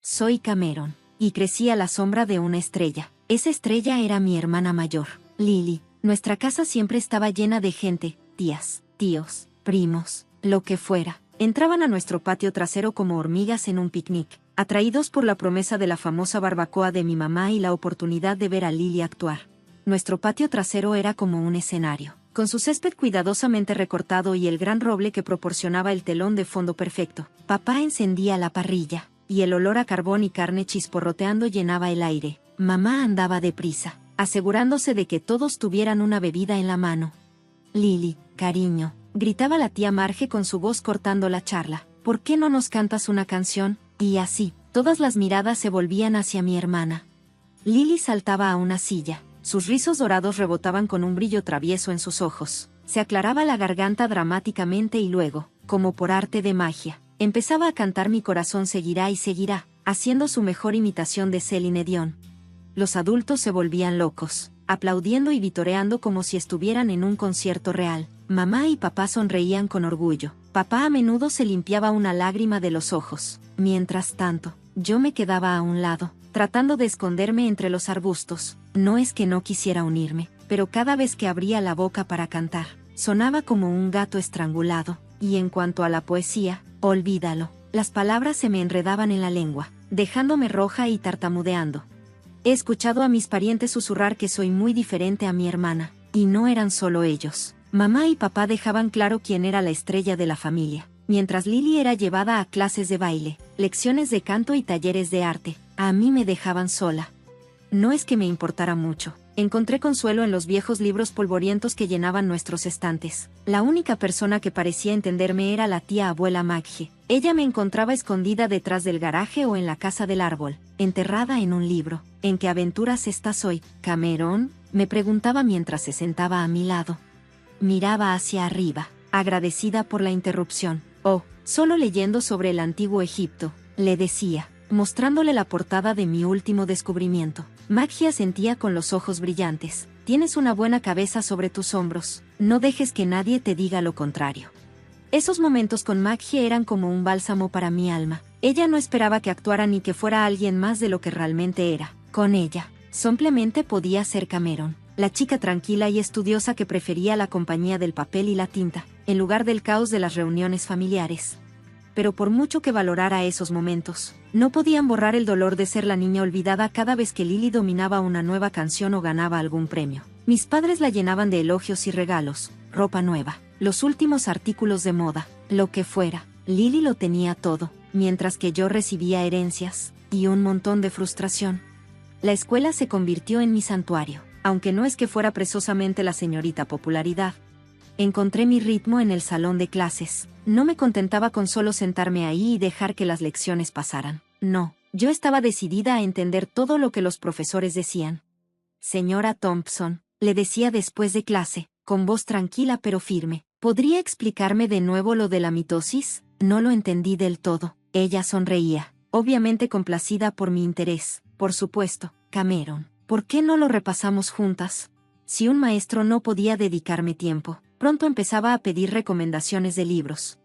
soy Cameron, y crecí a la sombra de una estrella. Esa estrella era mi hermana mayor, Lily. Nuestra casa siempre estaba llena de gente, tías, tíos, primos, lo que fuera. Entraban a nuestro patio trasero como hormigas en un picnic, atraídos por la promesa de la famosa barbacoa de mi mamá y la oportunidad de ver a Lily actuar. Nuestro patio trasero era como un escenario, con su césped cuidadosamente recortado y el gran roble que proporcionaba el telón de fondo perfecto. Papá encendía la parrilla, y el olor a carbón y carne chisporroteando llenaba el aire. Mamá andaba deprisa, asegurándose de que todos tuvieran una bebida en la mano. Lily, cariño, gritaba la tía Marge con su voz cortando la charla, ¿por qué no nos cantas una canción? Y así, todas las miradas se volvían hacia mi hermana. Lily saltaba a una silla, sus rizos dorados rebotaban con un brillo travieso en sus ojos, se aclaraba la garganta dramáticamente y luego, como por arte de magia, empezaba a cantar Mi corazón seguirá y seguirá, haciendo su mejor imitación de Celine Dion. Los adultos se volvían locos, aplaudiendo y vitoreando como si estuvieran en un concierto real. Mamá y papá sonreían con orgullo. Papá a menudo se limpiaba una lágrima de los ojos. Mientras tanto, yo me quedaba a un lado, tratando de esconderme entre los arbustos. No es que no quisiera unirme, pero cada vez que abría la boca para cantar, sonaba como un gato estrangulado. Y en cuanto a la poesía, olvídalo. Las palabras se me enredaban en la lengua, dejándome roja y tartamudeando. He escuchado a mis parientes susurrar que soy muy diferente a mi hermana, y no eran solo ellos. Mamá y papá dejaban claro quién era la estrella de la familia, mientras Lily era llevada a clases de baile, lecciones de canto y talleres de arte. A mí me dejaban sola. No es que me importara mucho. Encontré consuelo en los viejos libros polvorientos que llenaban nuestros estantes. La única persona que parecía entenderme era la tía abuela Maggie. Ella me encontraba escondida detrás del garaje o en la casa del árbol, enterrada en un libro. ¿En qué aventuras estás hoy, Cameron?, me preguntaba mientras se sentaba a mi lado. Miraba hacia arriba, agradecida por la interrupción. Oh, solo leyendo sobre el antiguo Egipto, le decía, mostrándole la portada de mi último descubrimiento. Maggie asentía con los ojos brillantes. Tienes una buena cabeza sobre tus hombros. No dejes que nadie te diga lo contrario. Esos momentos con Maggie eran como un bálsamo para mi alma. Ella no esperaba que actuara ni que fuera alguien más de lo que realmente era. Con ella, simplemente podía ser Cameron, la chica tranquila y estudiosa que prefería la compañía del papel y la tinta, en lugar del caos de las reuniones familiares. Pero por mucho que valorara esos momentos, no podían borrar el dolor de ser la niña olvidada cada vez que Lily dominaba una nueva canción o ganaba algún premio. Mis padres la llenaban de elogios y regalos, ropa nueva, los últimos artículos de moda, lo que fuera. Lily lo tenía todo, mientras que yo recibía herencias y un montón de frustración. La escuela se convirtió en mi santuario, aunque no es que fuera precisamente la señorita popularidad. Encontré mi ritmo en el salón de clases. No me contentaba con solo sentarme ahí y dejar que las lecciones pasaran. No, yo estaba decidida a entender todo lo que los profesores decían. Señora Thompson, le decía después de clase, con voz tranquila pero firme, ¿podría explicarme de nuevo lo de la mitosis? No lo entendí del todo. Ella sonreía, obviamente complacida por mi interés. Por supuesto, Cameron, ¿por qué no lo repasamos juntas? Si un maestro no podía dedicarme tiempo, pronto empezaba a pedir recomendaciones de libros.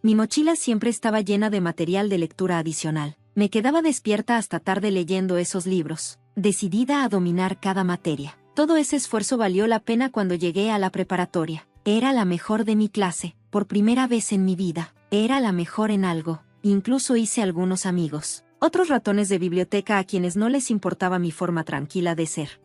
Mi mochila siempre estaba llena de material de lectura adicional. Me quedaba despierta hasta tarde leyendo esos libros, decidida a dominar cada materia. Todo ese esfuerzo valió la pena cuando llegué a la preparatoria. Era la mejor de mi clase, por primera vez en mi vida. Era la mejor en algo. Incluso hice algunos amigos, otros ratones de biblioteca a quienes no les importaba mi forma tranquila de ser.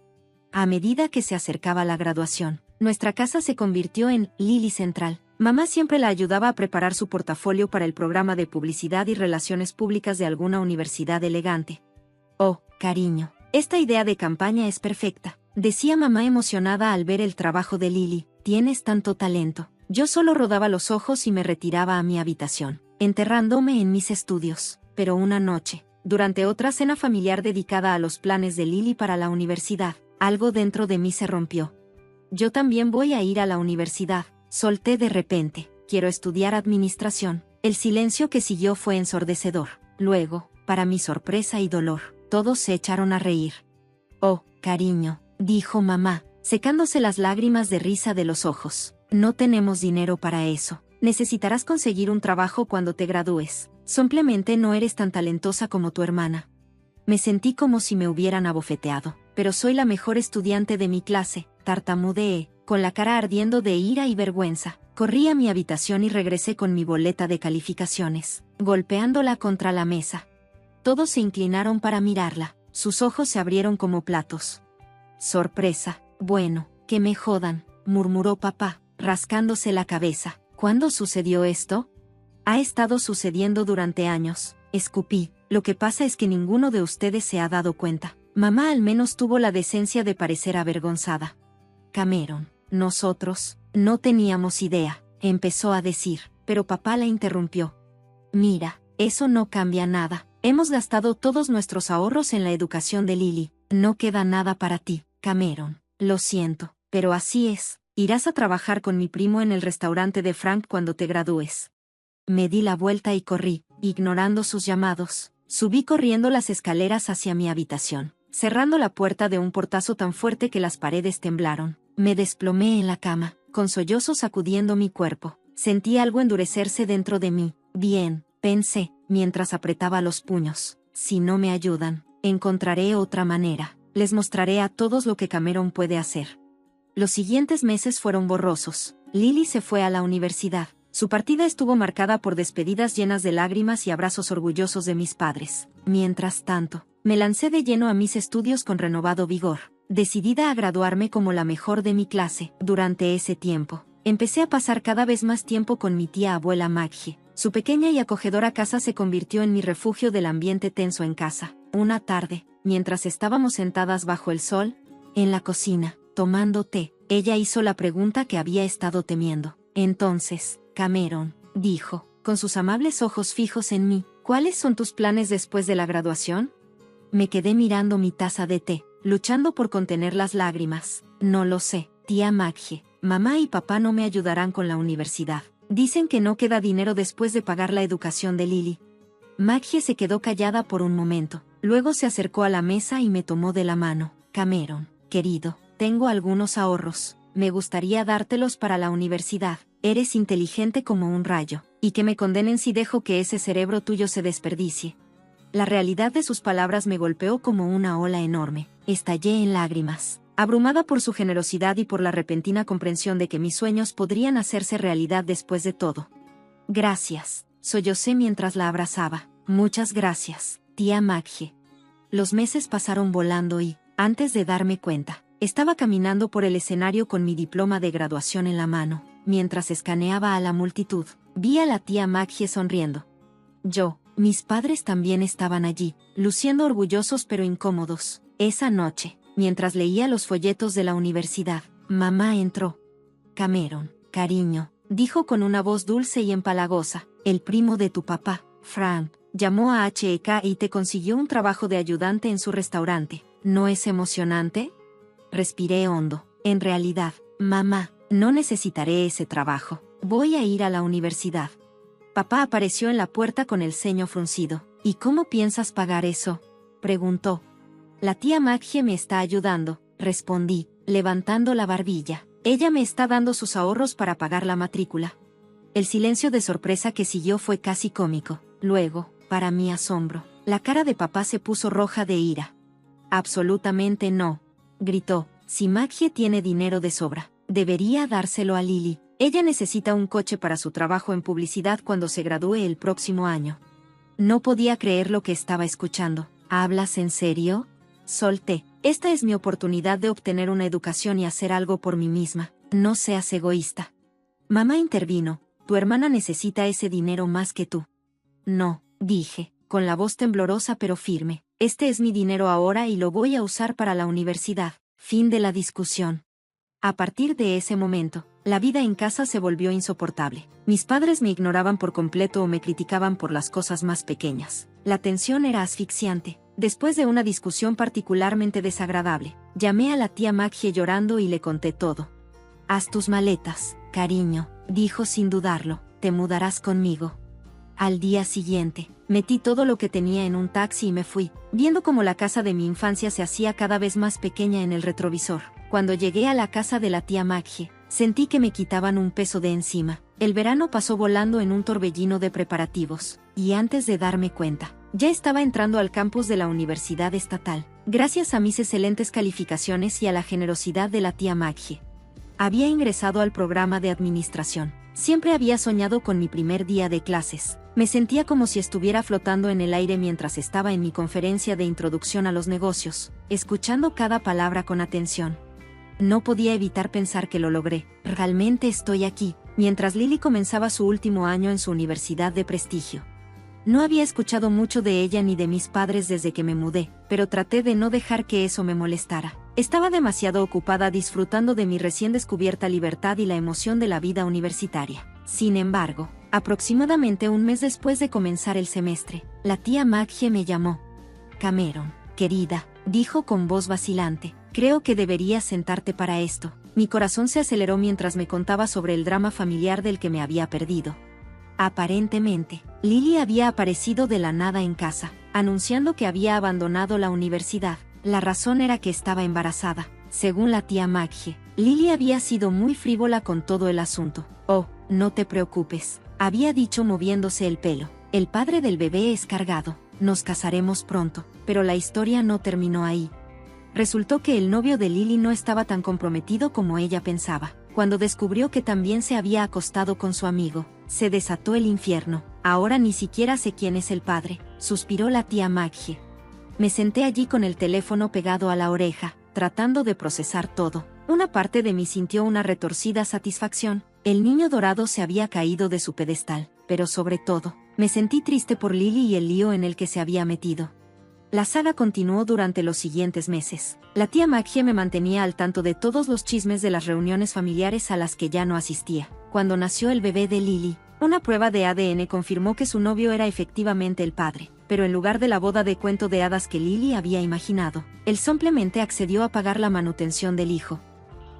A medida que se acercaba la graduación, nuestra casa se convirtió en Lily Central. Mamá siempre la ayudaba a preparar su portafolio para el programa de publicidad y relaciones públicas de alguna universidad elegante. Oh, cariño, esta idea de campaña es perfecta, decía mamá emocionada al ver el trabajo de Lily. Tienes tanto talento. Yo solo rodaba los ojos y me retiraba a mi habitación, enterrándome en mis estudios. Pero una noche, durante otra cena familiar dedicada a los planes de Lily para la universidad, algo dentro de mí se rompió. Yo también voy a ir a la universidad, solté de repente. Quiero estudiar administración. El silencio que siguió fue ensordecedor. Luego, para mi sorpresa y dolor, todos se echaron a reír. Oh, cariño, dijo mamá, secándose las lágrimas de risa de los ojos. No tenemos dinero para eso. Necesitarás conseguir un trabajo cuando te gradúes. Simplemente no eres tan talentosa como tu hermana. Me sentí como si me hubieran abofeteado. Pero soy la mejor estudiante de mi clase, tartamudeé, con la cara ardiendo de ira y vergüenza. Corrí a mi habitación y regresé con mi boleta de calificaciones, golpeándola contra la mesa. Todos se inclinaron para mirarla. Sus ojos se abrieron como platos. Sorpresa. Bueno, que me jodan, murmuró papá, rascándose la cabeza. ¿Cuándo sucedió esto? Ha estado sucediendo durante años, escupí. Lo que pasa es que ninguno de ustedes se ha dado cuenta. Mamá al menos tuvo la decencia de parecer avergonzada. Cameron, nosotros, no teníamos idea, empezó a decir, pero papá la interrumpió. Mira, eso no cambia nada. Hemos gastado todos nuestros ahorros en la educación de Lily. No queda nada para ti, Cameron. Lo siento, pero así es. Irás a trabajar con mi primo en el restaurante de Frank cuando te gradúes. Me di la vuelta y corrí, ignorando sus llamados. Subí corriendo las escaleras hacia mi habitación, cerrando la puerta de un portazo tan fuerte que las paredes temblaron. Me desplomé en la cama, con sollozos sacudiendo mi cuerpo. Sentí algo endurecerse dentro de mí. Bien, pensé, mientras apretaba los puños. Si no me ayudan, encontraré otra manera. Les mostraré a todos lo que Cameron puede hacer. Los siguientes meses fueron borrosos. Lily se fue a la universidad. Su partida estuvo marcada por despedidas llenas de lágrimas y abrazos orgullosos de mis padres. Mientras tanto, me lancé de lleno a mis estudios con renovado vigor, decidida a graduarme como la mejor de mi clase. Durante ese tiempo, empecé a pasar cada vez más tiempo con mi tía abuela Maggie. Su pequeña y acogedora casa se convirtió en mi refugio del ambiente tenso en casa. Una tarde, mientras estábamos sentadas bajo el sol, en la cocina, tomando té, ella hizo la pregunta que había estado temiendo. Entonces, Cameron, dijo, con sus amables ojos fijos en mí, ¿cuáles son tus planes después de la graduación? Me quedé mirando mi taza de té, luchando por contener las lágrimas. No lo sé, tía Maggie. Mamá y papá no me ayudarán con la universidad. Dicen que no queda dinero después de pagar la educación de Lily. Maggie se quedó callada por un momento, luego se acercó a la mesa y me tomó de la mano. Cameron, querido, tengo algunos ahorros. Me gustaría dártelos para la universidad. Eres inteligente como un rayo, y que me condenen si dejo que ese cerebro tuyo se desperdicie. La realidad de sus palabras me golpeó como una ola enorme. Estallé en lágrimas, abrumada por su generosidad y por la repentina comprensión de que mis sueños podrían hacerse realidad después de todo. Gracias, sollocé mientras la abrazaba. Muchas gracias, tía Maggie. Los meses pasaron volando y, antes de darme cuenta, estaba caminando por el escenario con mi diploma de graduación en la mano. Mientras escaneaba a la multitud, vi a la tía Maggie sonriendo. Mis padres también estaban allí, luciendo orgullosos pero incómodos. Esa noche, mientras leía los folletos de la universidad, mamá entró. Cameron, cariño, dijo con una voz dulce y empalagosa, el primo de tu papá, Frank, llamó a HEK y te consiguió un trabajo de ayudante en su restaurante. ¿No es emocionante? Respiré hondo. En realidad, mamá, no necesitaré ese trabajo. Voy a ir a la universidad. Papá apareció en la puerta con el ceño fruncido. ¿Y cómo piensas pagar eso?, preguntó. La tía Maggie me está ayudando, respondí, levantando la barbilla. Ella me está dando sus ahorros para pagar la matrícula. El silencio de sorpresa que siguió fue casi cómico. Luego, para mi asombro, la cara de papá se puso roja de ira. Absolutamente no, gritó. Si Maggie tiene dinero de sobra, debería dárselo a Lily. Ella necesita un coche para su trabajo en publicidad cuando se gradúe el próximo año. No podía creer lo que estaba escuchando. ¿Hablas en serio? Solté. Esta es mi oportunidad de obtener una educación y hacer algo por mí misma. No seas egoísta. Mamá intervino. Tu hermana necesita ese dinero más que tú. No, dije, con la voz temblorosa pero firme. Este es mi dinero ahora y lo voy a usar para la universidad. Fin de la discusión. A partir de ese momento, la vida en casa se volvió insoportable. Mis padres me ignoraban por completo o me criticaban por las cosas más pequeñas. La tensión era asfixiante. Después de una discusión particularmente desagradable, llamé a la tía Maggie llorando y le conté todo. Haz tus maletas, cariño, dijo sin dudarlo, te mudarás conmigo. Al día siguiente, metí todo lo que tenía en un taxi y me fui, viendo cómo la casa de mi infancia se hacía cada vez más pequeña en el retrovisor. Cuando llegué a la casa de la tía Maggie, Sentí que me quitaban un peso de encima. El verano pasó volando en un torbellino de preparativos, y antes de darme cuenta, ya estaba entrando al campus de la Universidad Estatal, gracias a mis excelentes calificaciones y a la generosidad de la tía Maggie. Había ingresado al programa de administración. Siempre había soñado con mi primer día de clases. Me sentía como si estuviera flotando en el aire mientras estaba en mi conferencia de introducción a los negocios, escuchando cada palabra con atención. No podía evitar pensar que lo logré. Realmente estoy aquí, mientras Lily comenzaba su último año en su universidad de prestigio. No había escuchado mucho de ella ni de mis padres desde que me mudé, pero traté de no dejar que eso me molestara. Estaba demasiado ocupada disfrutando de mi recién descubierta libertad y la emoción de la vida universitaria. Sin embargo, aproximadamente un mes después de comenzar el semestre, la tía Maggie me llamó. Cameron, querida, dijo con voz vacilante, creo que deberías sentarte para esto. Mi corazón se aceleró mientras me contaba sobre el drama familiar del que me había perdido. Aparentemente, Lily había aparecido de la nada en casa, anunciando que había abandonado la universidad. La razón era que estaba embarazada. Según la tía Maggie, Lily había sido muy frívola con todo el asunto. Oh, no te preocupes, había dicho moviéndose el pelo. El padre del bebé es cargado. Nos casaremos pronto. Pero la historia no terminó ahí. Resultó que el novio de Lily no estaba tan comprometido como ella pensaba. Cuando descubrió que también se había acostado con su amigo, se desató el infierno. Ahora ni siquiera sé quién es el padre, suspiró la tía Maggie. Me senté allí con el teléfono pegado a la oreja, tratando de procesar todo. Una parte de mí sintió una retorcida satisfacción. El niño dorado se había caído de su pedestal, pero sobre todo, me sentí triste por Lily y el lío en el que se había metido. La saga continuó durante los siguientes meses. La tía Maggie me mantenía al tanto de todos los chismes de las reuniones familiares a las que ya no asistía. Cuando nació el bebé de Lily, una prueba de ADN confirmó que su novio era efectivamente el padre, pero en lugar de la boda de cuento de hadas que Lily había imaginado, él simplemente accedió a pagar la manutención del hijo.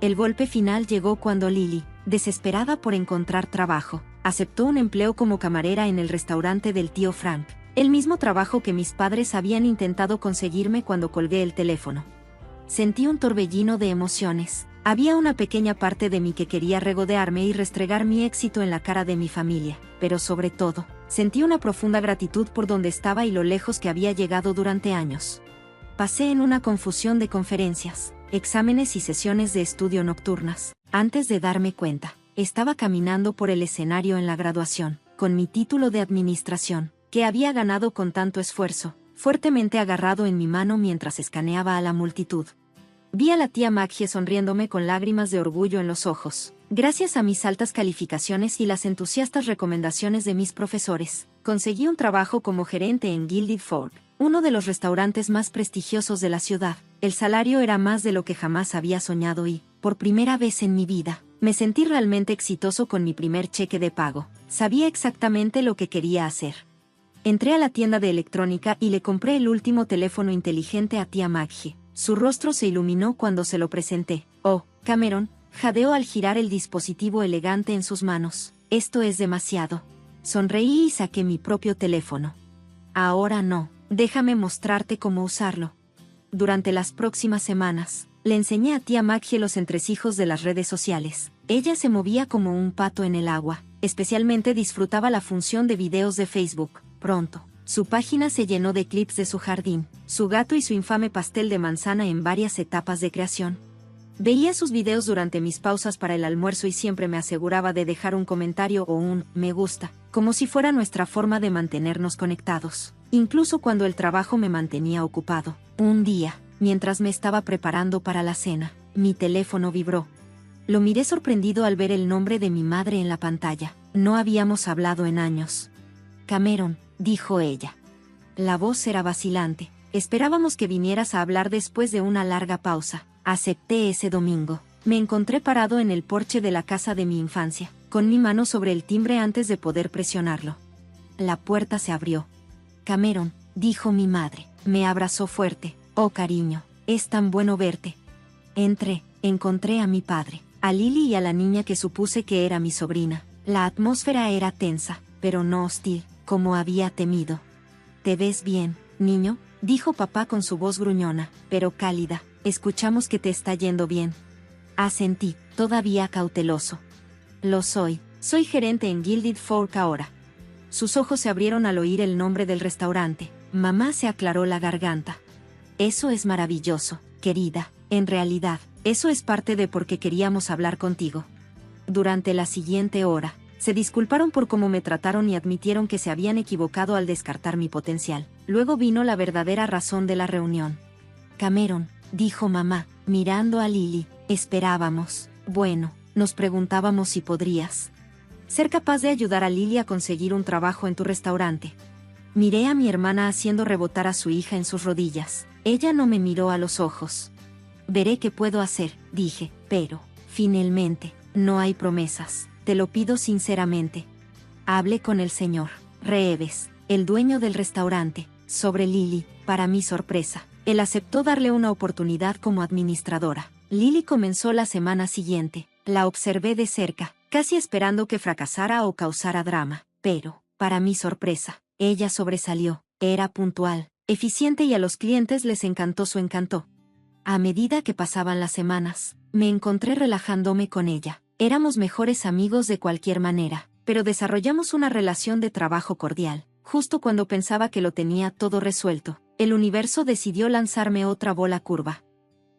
El golpe final llegó cuando Lily, desesperada por encontrar trabajo, aceptó un empleo como camarera en el restaurante del tío Frank. El mismo trabajo que mis padres habían intentado conseguirme cuando colgué el teléfono. Sentí un torbellino de emociones. Había una pequeña parte de mí que quería regodearme y restregar mi éxito en la cara de mi familia, pero sobre todo, sentí una profunda gratitud por donde estaba y lo lejos que había llegado durante años. Pasé en una confusión de conferencias, exámenes y sesiones de estudio nocturnas. Antes de darme cuenta, estaba caminando por el escenario en la graduación, con mi título de administración, que había ganado con tanto esfuerzo, fuertemente agarrado en mi mano mientras escaneaba a la multitud. Vi a la tía Maggie sonriéndome con lágrimas de orgullo en los ojos. Gracias a mis altas calificaciones y las entusiastas recomendaciones de mis profesores, conseguí un trabajo como gerente en Gilded Fork, uno de los restaurantes más prestigiosos de la ciudad. El salario era más de lo que jamás había soñado y, por primera vez en mi vida, me sentí realmente exitoso con mi primer cheque de pago. Sabía exactamente lo que quería hacer. Entré a la tienda de electrónica y le compré el último teléfono inteligente a tía Maggie. Su rostro se iluminó cuando se lo presenté. Oh, Cameron, jadeó al girar el dispositivo elegante en sus manos. Esto es demasiado. Sonreí y saqué mi propio teléfono. Ahora no, déjame mostrarte cómo usarlo. Durante las próximas semanas, le enseñé a tía Maggie los entresijos de las redes sociales. Ella se movía como un pato en el agua. Especialmente disfrutaba la función de videos de Facebook. Pronto, su página se llenó de clips de su jardín, su gato y su infame pastel de manzana en varias etapas de creación. Veía sus videos durante mis pausas para el almuerzo y siempre me aseguraba de dejar un comentario o un me gusta, como si fuera nuestra forma de mantenernos conectados, incluso cuando el trabajo me mantenía ocupado. Un día, mientras me estaba preparando para la cena, mi teléfono vibró. Lo miré sorprendido al ver el nombre de mi madre en la pantalla. No habíamos hablado en años. Cameron, dijo ella. La voz era vacilante. Esperábamos que vinieras a hablar después de una larga pausa. Acepté ese domingo. Me encontré parado en el porche de la casa de mi infancia, con mi mano sobre el timbre antes de poder presionarlo. La puerta se abrió. Cameron, dijo mi madre. Me abrazó fuerte. Oh, cariño, es tan bueno verte. Entré, encontré a mi padre, a Lily y a la niña que supuse que era mi sobrina. La atmósfera era tensa, pero no hostil, como había temido. «¿Te ves bien, niño?», dijo papá con su voz gruñona, pero cálida. «Escuchamos que te está yendo bien». Asentí. todavía cauteloso. Lo soy. Soy gerente en Gilded Fork ahora. Sus ojos se abrieron al oír el nombre del restaurante. Mamá se aclaró la garganta. Eso es maravilloso, querida. En realidad, eso es parte de por qué queríamos hablar contigo. Durante la siguiente hora, se disculparon por cómo me trataron y admitieron que se habían equivocado al descartar mi potencial. Luego vino la verdadera razón de la reunión. Cameron, dijo mamá, mirando a Lily, esperábamos. Bueno, nos preguntábamos si podrías ser capaz de ayudar a Lily a conseguir un trabajo en tu restaurante. Miré a mi hermana haciendo rebotar a su hija en sus rodillas. Ella no me miró a los ojos. Veré qué puedo hacer, dije, pero, finalmente, no hay promesas, te lo pido sinceramente. Hablé con el señor Reeves, el dueño del restaurante, sobre Lily. Para mi sorpresa, él aceptó darle una oportunidad como administradora. Lily comenzó la semana siguiente. La observé de cerca, casi esperando que fracasara o causara drama, pero, para mi sorpresa, ella sobresalió. Era puntual, eficiente y a los clientes les encantó su encanto. A medida que pasaban las semanas, me encontré relajándome con ella. Éramos mejores amigos de cualquier manera, pero desarrollamos una relación de trabajo cordial. Justo cuando pensaba que lo tenía todo resuelto, el universo decidió lanzarme otra bola curva.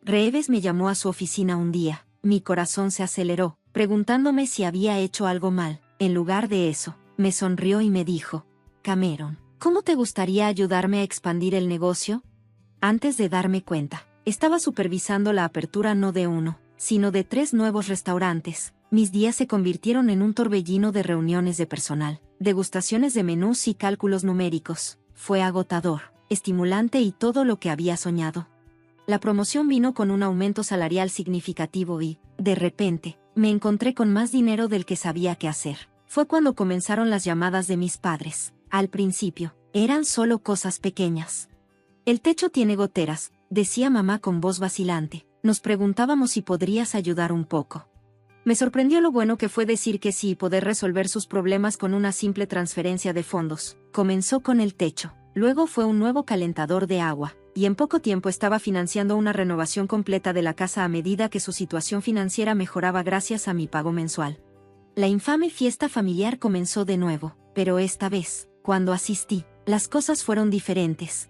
Reeves me llamó a su oficina un día. Mi corazón se aceleró, preguntándome si había hecho algo mal. En lugar de eso, me sonrió y me dijo, Cameron, ¿cómo te gustaría ayudarme a expandir el negocio? Antes de darme cuenta, estaba supervisando la apertura no de uno, sino de 3 nuevos restaurantes. Mis días se convirtieron en un torbellino de reuniones de personal, degustaciones de menús y cálculos numéricos. Fue agotador, estimulante y todo lo que había soñado. La promoción vino con un aumento salarial significativo y, de repente, me encontré con más dinero del que sabía qué hacer. Fue cuando comenzaron las llamadas de mis padres. Al principio, eran solo cosas pequeñas. El techo tiene goteras, decía mamá con voz vacilante. Nos preguntábamos si podrías ayudar un poco. Me sorprendió lo bueno que fue decir que sí y poder resolver sus problemas con una simple transferencia de fondos. Comenzó con el techo, luego fue un nuevo calentador de agua, y en poco tiempo estaba financiando una renovación completa de la casa a medida que su situación financiera mejoraba gracias a mi pago mensual. La infame fiesta familiar comenzó de nuevo, pero esta vez, cuando asistí, las cosas fueron diferentes.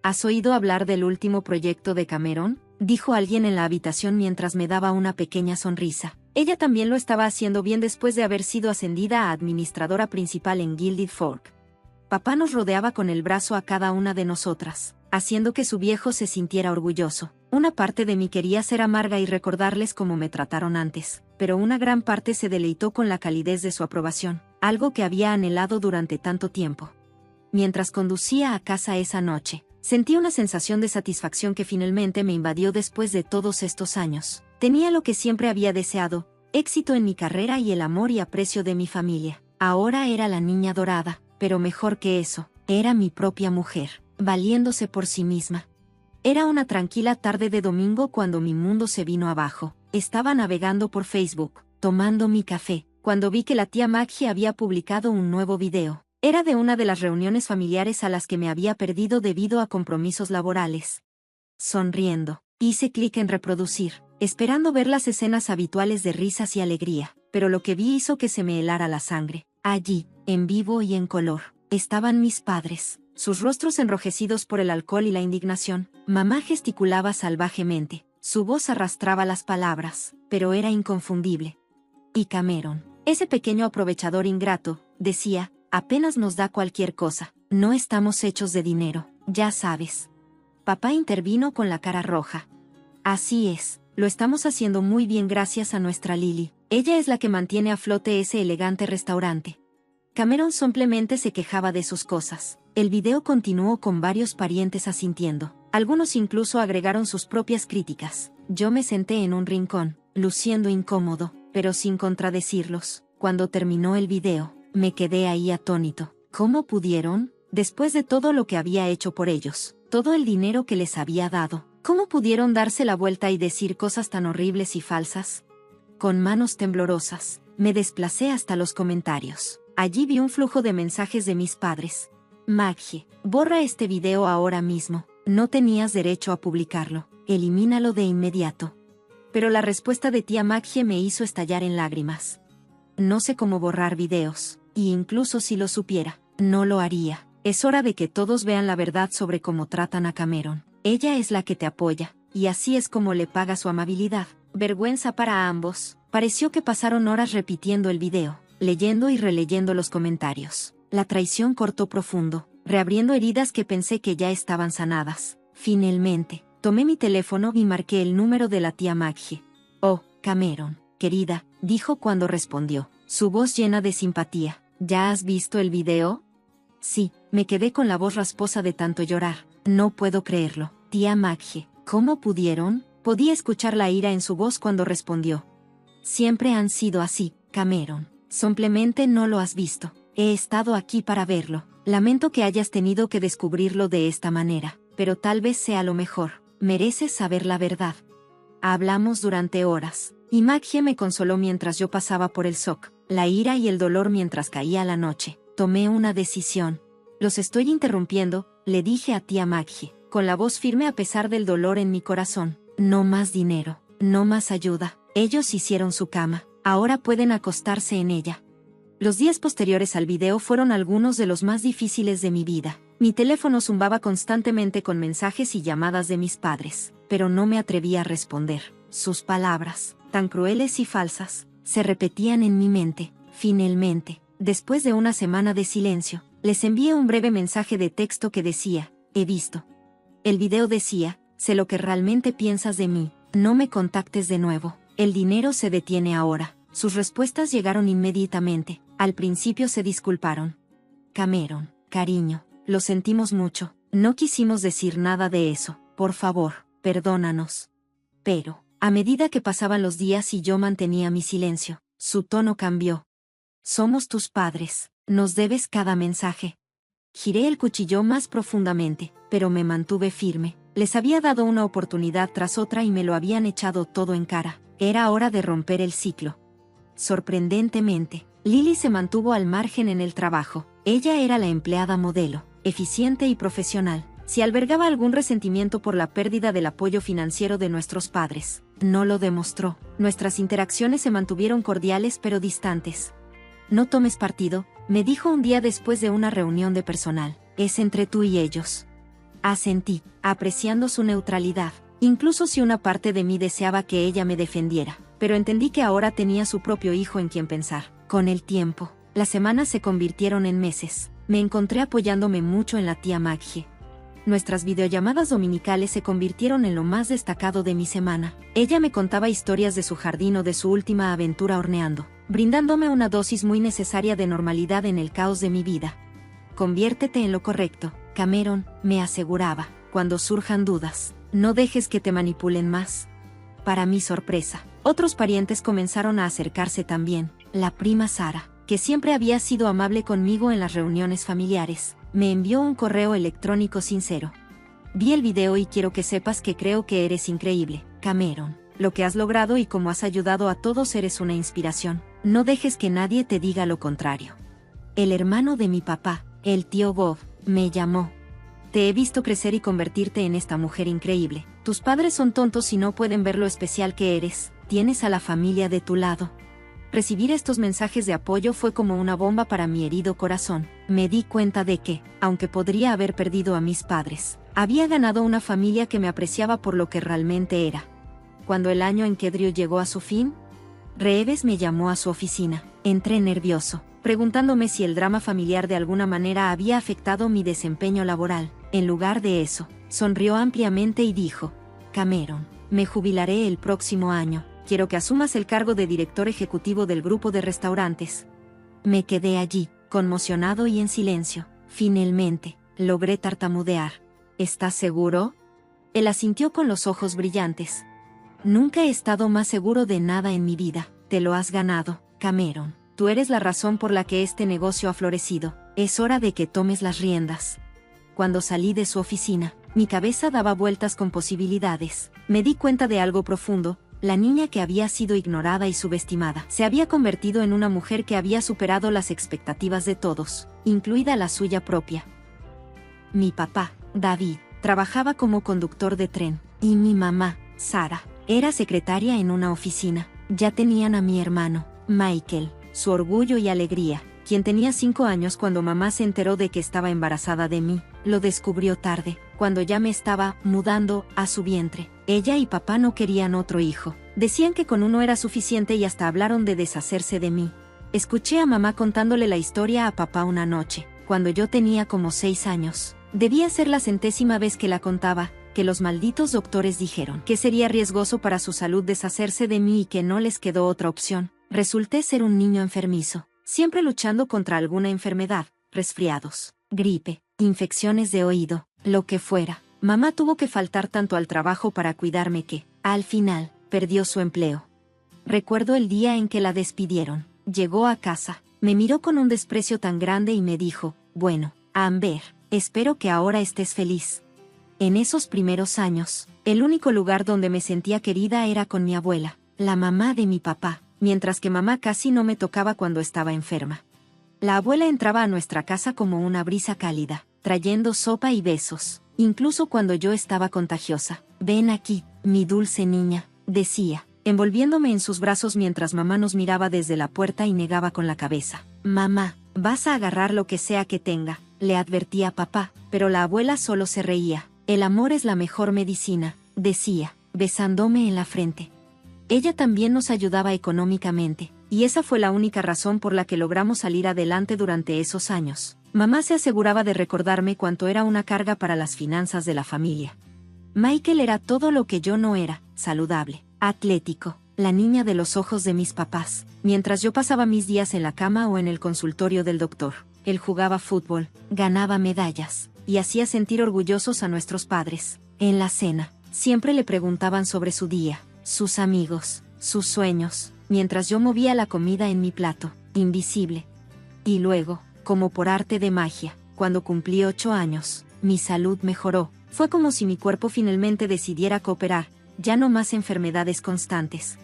¿Has oído hablar del último proyecto de Cameron?, dijo alguien en la habitación mientras me daba una pequeña sonrisa. Ella también lo estaba haciendo bien después de haber sido ascendida a administradora principal en Gilded Fork. Papá nos rodeaba con el brazo a cada una de nosotras, haciendo que su viejo se sintiera orgulloso. Una parte de mí quería ser amarga y recordarles cómo me trataron antes, pero una gran parte se deleitó con la calidez de su aprobación, algo que había anhelado durante tanto tiempo. Mientras conducía a casa esa noche, sentí una sensación de satisfacción que finalmente me invadió después de todos estos años. Tenía lo que siempre había deseado, éxito en mi carrera y el amor y aprecio de mi familia. Ahora era la niña dorada, pero mejor que eso, era mi propia mujer, valiéndose por sí misma. Era una tranquila tarde de domingo cuando mi mundo se vino abajo. Estaba navegando por Facebook, tomando mi café, cuando vi que la tía Maggie había publicado un nuevo video. Era de una de las reuniones familiares a las que me había perdido debido a compromisos laborales. Sonriendo, hice clic en reproducir, esperando ver las escenas habituales de risas y alegría, pero lo que vi hizo que se me helara la sangre. Allí, en vivo y en color, estaban mis padres, sus rostros enrojecidos por el alcohol y la indignación. Mamá gesticulaba salvajemente, su voz arrastraba las palabras, pero era inconfundible. Y Cameron, ese pequeño aprovechador ingrato, decía, apenas nos da cualquier cosa, no estamos hechos de dinero, ya sabes. Papá intervino con la cara roja. Así es, lo estamos haciendo muy bien gracias a nuestra Lily. Ella es la que mantiene a flote ese elegante restaurante. Cameron simplemente se quejaba de sus cosas. El video continuó con varios parientes asintiendo. Algunos incluso agregaron sus propias críticas. Yo me senté en un rincón, luciendo incómodo, pero sin contradecirlos. Cuando terminó el video, me quedé ahí atónito. ¿Cómo pudieron? Después de todo lo que había hecho por ellos, todo el dinero que les había dado, ¿cómo pudieron darse la vuelta y decir cosas tan horribles y falsas? Con manos temblorosas, me desplacé hasta los comentarios. Allí vi un flujo de mensajes de mis padres. Maggie, borra este video ahora mismo. No tenías derecho a publicarlo. Elimínalo de inmediato. pero la respuesta de tía Maggie me hizo estallar en lágrimas. No sé cómo borrar videos, y incluso si lo supiera, no lo haría. Es hora de que todos vean la verdad sobre cómo tratan a Cameron. Ella es la que te apoya, y así es como le paga su amabilidad. Vergüenza para ambos. Pareció que pasaron horas repitiendo el video, leyendo y releyendo los comentarios. La traición cortó profundo, reabriendo heridas que pensé que ya estaban sanadas. Finalmente, tomé mi teléfono y marqué el número de la tía Maggie. Oh, Cameron, querida, dijo cuando respondió, su voz llena de simpatía. ¿Ya has visto el video? Sí, me quedé con la voz rasposa de tanto llorar. No puedo creerlo. Tía Maggie, ¿cómo pudieron? Podía escuchar la ira en su voz cuando respondió. Siempre han sido así, Cameron. Simplemente no lo has visto. He estado aquí para verlo. Lamento que hayas tenido que descubrirlo de esta manera, pero tal vez sea lo mejor. Mereces saber la verdad. Hablamos durante horas, y Maggie me consoló mientras yo pasaba por el shock, la ira y el dolor mientras caía la noche. Tomé una decisión. Los estoy interrumpiendo, le dije a tía Maggie, con la voz firme a pesar del dolor en mi corazón. No más dinero, no más ayuda. Ellos hicieron su cama, ahora pueden acostarse en ella. Los días posteriores al video fueron algunos de los más difíciles de mi vida. Mi teléfono zumbaba constantemente con mensajes y llamadas de mis padres, pero no me atrevía a responder. Sus palabras, tan crueles y falsas, se repetían en mi mente. Finalmente, después de una semana de silencio, les envié un breve mensaje de texto que decía, he visto. El video decía, sé lo que realmente piensas de mí, no me contactes de nuevo, el dinero se detiene ahora. Sus respuestas llegaron inmediatamente, al principio se disculparon. Cameron, cariño, lo sentimos mucho, no quisimos decir nada de eso, por favor, perdónanos. Pero, a medida que pasaban los días y yo mantenía mi silencio, su tono cambió. Somos tus padres, nos debes cada mensaje. Giré el cuchillo más profundamente, pero me mantuve firme. Les había dado una oportunidad tras otra y me lo habían echado todo en cara. Era hora de romper el ciclo. Sorprendentemente, Lily se mantuvo al margen en el trabajo. Ella era la empleada modelo, eficiente y profesional. Si albergaba algún resentimiento por la pérdida del apoyo financiero de nuestros padres, no lo demostró. Nuestras interacciones se mantuvieron cordiales pero distantes. No tomes partido, me dijo un día después de una reunión de personal. Es entre tú y ellos. Asentí, apreciando su neutralidad, incluso si una parte de mí deseaba que ella me defendiera, pero entendí que ahora tenía su propio hijo en quien pensar. Con el tiempo, las semanas se convirtieron en meses. Me encontré apoyándome mucho en la tía Maggie. Nuestras videollamadas dominicales se convirtieron en lo más destacado de mi semana. Ella me contaba historias de su jardín o de su última aventura horneando, brindándome una dosis muy necesaria de normalidad en el caos de mi vida. Conviértete en lo correcto, Cameron, me aseguraba, cuando surjan dudas. No dejes que te manipulen más. Para mi sorpresa, otros parientes comenzaron a acercarse también. La prima Sara, que siempre había sido amable conmigo en las reuniones familiares, me envió un correo electrónico sincero. Vi el video y quiero que sepas que creo que eres increíble, Cameron. Lo que has logrado y cómo has ayudado a todos eres una inspiración. No dejes que nadie te diga lo contrario. El hermano de mi papá, el tío Bob, me llamó. Te he visto crecer y convertirte en esta mujer increíble. Tus padres son tontos y no pueden ver lo especial que eres. Tienes a la familia de tu lado. Recibir estos mensajes de apoyo fue como una bomba para mi herido corazón. Me di cuenta de que, aunque podría haber perdido a mis padres, había ganado una familia que me apreciaba por lo que realmente era. Cuando el año en Kedrio llegó a su fin, Reeves me llamó a su oficina. Entré nervioso, preguntándome si el drama familiar de alguna manera había afectado mi desempeño laboral. En lugar de eso, sonrió ampliamente y dijo, Cameron, me jubilaré el próximo año. Quiero que asumas el cargo de director ejecutivo del grupo de restaurantes. Me quedé allí, conmocionado y en silencio. Finalmente, logré tartamudear. ¿Estás seguro? Él asintió con los ojos brillantes. Nunca he estado más seguro de nada en mi vida. Te lo has ganado, Cameron. Tú eres la razón por la que este negocio ha florecido. Es hora de que tomes las riendas. Cuando salí de su oficina, mi cabeza daba vueltas con posibilidades. Me di cuenta de algo profundo. La niña que había sido ignorada y subestimada se había convertido en una mujer que había superado las expectativas de todos, incluida la suya propia. Mi papá, David, trabajaba como conductor de tren, y mi mamá, Sara, Era secretaria en una oficina. Ya tenían a mi hermano, Michael, su orgullo y alegría, quien tenía 5 años cuando mamá se enteró de que estaba embarazada de mí. Lo descubrió tarde, cuando ya me estaba mudando a su vientre. Ella y papá no querían otro hijo. Decían que con uno era suficiente y hasta hablaron de deshacerse de mí. Escuché a mamá contándole la historia a papá una noche, cuando yo tenía como 6 años. Debía ser la 100ª vez que la contaba, que los malditos doctores dijeron que sería riesgoso para su salud deshacerse de mí y que no les quedó otra opción. Resulté ser un niño enfermizo, siempre luchando contra alguna enfermedad, resfriados, gripe, infecciones de oído, lo que fuera. Mamá tuvo que faltar tanto al trabajo para cuidarme que, al final, perdió su empleo. Recuerdo el día en que la despidieron. Llegó a casa, me miró con un desprecio tan grande y me dijo, bueno, Amber, espero que ahora estés feliz. En esos primeros años, el único lugar donde me sentía querida era con mi abuela, la mamá de mi papá, mientras que mamá casi no me tocaba cuando estaba enferma. La abuela entraba a nuestra casa como una brisa cálida, trayendo sopa y besos, incluso cuando yo estaba contagiosa. Ven aquí, mi dulce niña, decía, envolviéndome en sus brazos mientras mamá nos miraba desde la puerta y negaba con la cabeza. Mamá, vas a agarrar lo que sea que tenga, le advertía papá, pero la abuela solo se reía. El amor es la mejor medicina, decía, besándome en la frente. Ella también nos ayudaba económicamente, y esa fue la única razón por la que logramos salir adelante durante esos años. Mamá se aseguraba de recordarme cuánto era una carga para las finanzas de la familia. Michael era todo lo que yo no era, saludable, atlético, la niña de los ojos de mis papás. Mientras yo pasaba mis días en la cama o en el consultorio del doctor, él jugaba fútbol, ganaba medallas, y hacía sentir orgullosos a nuestros padres. En la cena, siempre le preguntaban sobre su día, sus amigos, sus sueños, mientras yo movía la comida en mi plato, invisible. Y luego, como por arte de magia, cuando cumplí 8 años, mi salud mejoró. Fue como si mi cuerpo finalmente decidiera cooperar, ya no más enfermedades constantes.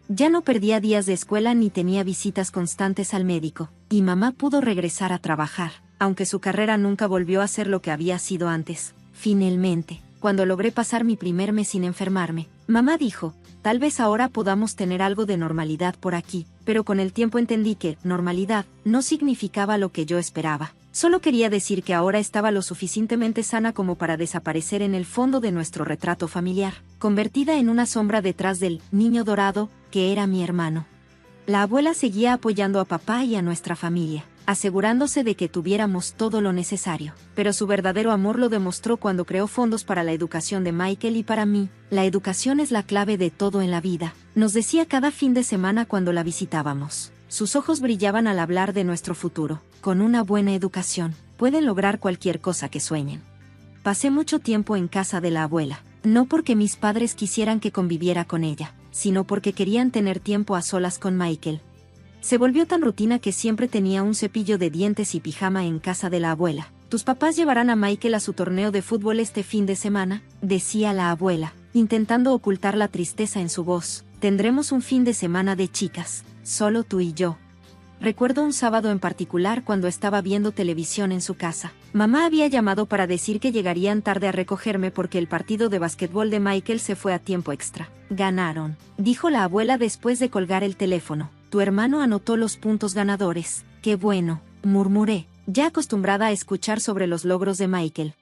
Ya no perdía días de escuela ni tenía visitas constantes al médico, y mamá pudo regresar a trabajar, aunque su carrera nunca volvió a ser lo que había sido antes. Finalmente, cuando logré pasar mi primer mes sin enfermarme, mamá dijo, tal vez ahora podamos tener algo de normalidad por aquí, pero con el tiempo entendí que normalidad no significaba lo que yo esperaba. Solo quería decir que ahora estaba lo suficientemente sana como para desaparecer en el fondo de nuestro retrato familiar, convertida en una sombra detrás del niño dorado, que era mi hermano. La abuela seguía apoyando a papá y a nuestra familia, asegurándose de que tuviéramos todo lo necesario, pero su verdadero amor lo demostró cuando creó fondos para la educación de Michael y para mí. La educación es la clave de todo en la vida, nos decía cada fin de semana cuando la visitábamos. Sus ojos brillaban al hablar de nuestro futuro. Con una buena educación, pueden lograr cualquier cosa que sueñen. Pasé mucho tiempo en casa de la abuela, no porque mis padres quisieran que conviviera con ella, sino porque querían tener tiempo a solas con Michael. Se volvió tan rutina que siempre tenía un cepillo de dientes y pijama en casa de la abuela. ¿Tus papás llevarán a Michael a su torneo de fútbol este fin de semana?, decía la abuela, intentando ocultar la tristeza en su voz. Tendremos un fin de semana de chicas, solo tú y yo. Recuerdo un sábado en particular cuando estaba viendo televisión en su casa. Mamá había llamado para decir que llegarían tarde a recogerme porque el partido de básquetbol de Michael se fue a tiempo extra. Ganaron, dijo la abuela después de colgar el teléfono. Tu hermano anotó los puntos ganadores. Qué bueno, murmuré, ya acostumbrada a escuchar sobre los logros de Michael.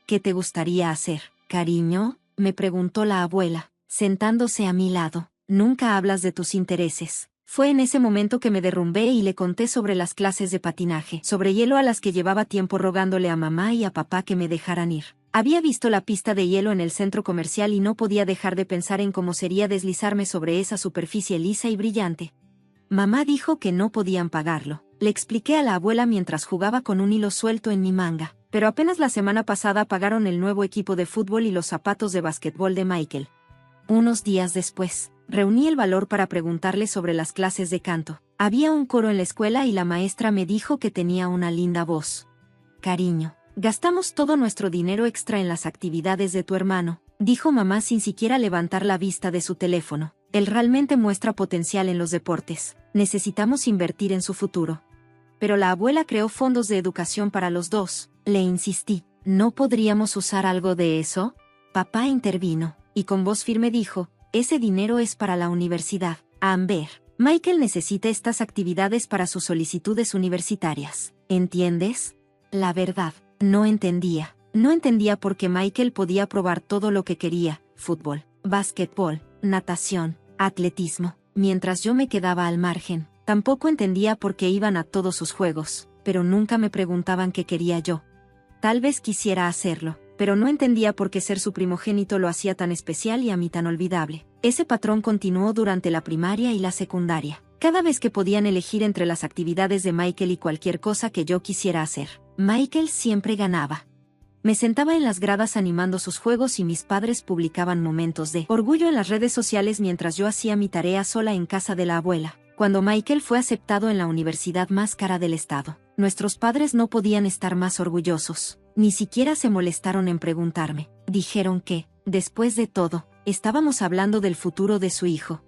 ¿Qué te gustaría hacer, cariño?, me preguntó la abuela, sentándose a mi lado. Nunca hablas de tus intereses. Fue en ese momento que me derrumbé y le conté sobre las clases de patinaje sobre hielo a las que llevaba tiempo rogándole a mamá y a papá que me dejaran ir. Había visto la pista de hielo en el centro comercial y no podía dejar de pensar en cómo sería deslizarme sobre esa superficie lisa y brillante. Mamá dijo que no podían pagarlo. Le expliqué a la abuela mientras jugaba con un hilo suelto en mi manga, pero apenas la semana pasada pagaron el nuevo equipo de fútbol y los zapatos de básquetbol de Michael. Unos días después, reuní el valor para preguntarle sobre las clases de canto. Había un coro en la escuela y la maestra me dijo que tenía una linda voz. Cariño, gastamos todo nuestro dinero extra en las actividades de tu hermano, dijo mamá sin siquiera levantar la vista de su teléfono. Él realmente muestra potencial en los deportes. Necesitamos invertir en su futuro. Pero la abuela creó fondos de educación para los dos. Le insistí, ¿no podríamos usar algo de eso? Papá intervino, y con voz firme dijo, ese dinero es para la universidad. Amber, Michael necesita estas actividades para sus solicitudes universitarias. ¿Entiendes? La verdad, no entendía. No entendía por qué Michael podía probar todo lo que quería: fútbol, básquetbol, natación, atletismo, mientras yo me quedaba al margen. Tampoco entendía por qué iban a todos sus juegos, pero nunca me preguntaban qué quería yo. Tal vez quisiera hacerlo, pero no entendía por qué ser su primogénito lo hacía tan especial y a mí tan olvidable. Ese patrón continuó durante la primaria y la secundaria. Cada vez que podían elegir entre las actividades de Michael y cualquier cosa que yo quisiera hacer, Michael siempre ganaba. Me sentaba en las gradas animando sus juegos y mis padres publicaban momentos de orgullo en las redes sociales mientras yo hacía mi tarea sola en casa de la abuela. Cuando Michael fue aceptado en la universidad más cara del estado, nuestros padres no podían estar más orgullosos. Ni siquiera se molestaron en preguntarme. Dijeron que, después de todo, estábamos hablando del futuro de su hijo.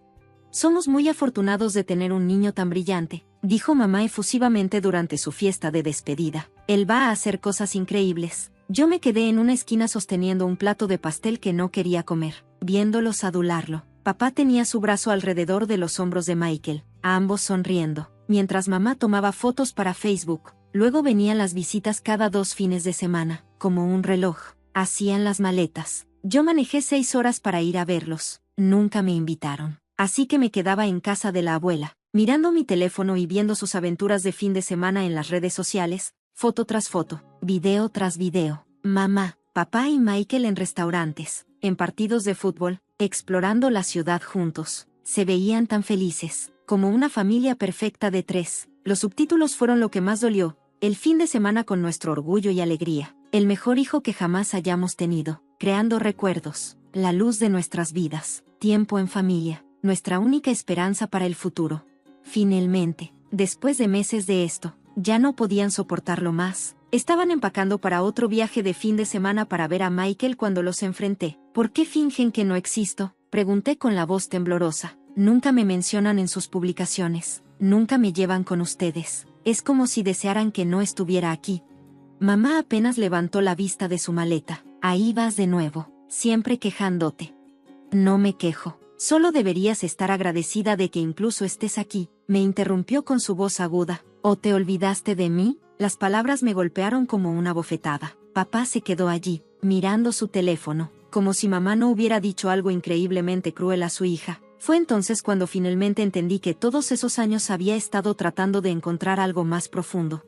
Somos muy afortunados de tener un niño tan brillante, dijo mamá efusivamente durante su fiesta de despedida. Él va a hacer cosas increíbles. Yo me quedé en una esquina sosteniendo un plato de pastel que no quería comer, viéndolos adularlo. Papá tenía su brazo alrededor de los hombros de Michael, ambos sonriendo, mientras mamá tomaba fotos para Facebook. Luego venían las visitas cada 2 fines de semana, como un reloj. Hacían las maletas. Yo manejé 6 horas para ir a verlos. Nunca me invitaron. Así que me quedaba en casa de la abuela, mirando mi teléfono y viendo sus aventuras de fin de semana en las redes sociales, foto tras foto, video tras video. Mamá, papá y Michael en restaurantes, en partidos de fútbol, explorando la ciudad juntos. Se veían tan felices, como una familia perfecta de 3. Los subtítulos fueron lo que más dolió: el fin de semana con nuestro orgullo y alegría, el mejor hijo que jamás hayamos tenido, creando recuerdos, la luz de nuestras vidas, tiempo en familia, nuestra única esperanza para el futuro. Finalmente, después de meses de esto, ya no podían soportarlo más. Estaban empacando para otro viaje de fin de semana para ver a Michael cuando los enfrenté. ¿Por qué fingen que no existo?, pregunté con la voz temblorosa. Nunca me mencionan en sus publicaciones, nunca me llevan con ustedes. Es como si desearan que no estuviera aquí. Mamá apenas levantó la vista de su maleta. Ahí vas de nuevo, siempre quejándote. No me quejo. Solo deberías estar agradecida de que incluso estés aquí, me interrumpió con su voz aguda. ¿O te olvidaste de mí? Las palabras me golpearon como una bofetada. Papá se quedó allí, mirando su teléfono, como si mamá no hubiera dicho algo increíblemente cruel a su hija. Fue entonces cuando finalmente entendí que todos esos años había estado tratando de encontrar algo más profundo.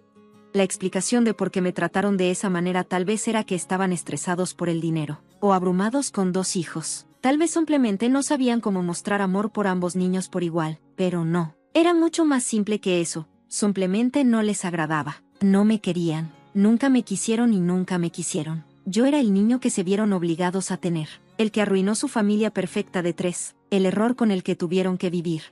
La explicación de por qué me trataron de esa manera tal vez era que estaban estresados por el dinero, o abrumados con 2 hijos. Tal vez simplemente no sabían cómo mostrar amor por ambos niños por igual, pero no. Era mucho más simple que eso, simplemente no les agradaba. No me querían, nunca me quisieron y nunca me quisieron. Yo era el niño que se vieron obligados a tener, el que arruinó su familia perfecta de 3, el error con el que tuvieron que vivir.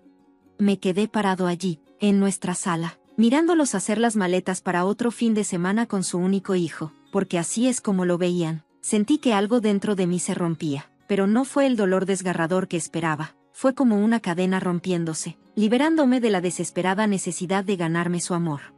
Me quedé parado allí, en nuestra sala, mirándolos hacer las maletas para otro fin de semana con su único hijo, porque así es como lo veían. Sentí que algo dentro de mí se rompía, pero no fue el dolor desgarrador que esperaba, fue como una cadena rompiéndose, liberándome de la desesperada necesidad de ganarme su amor.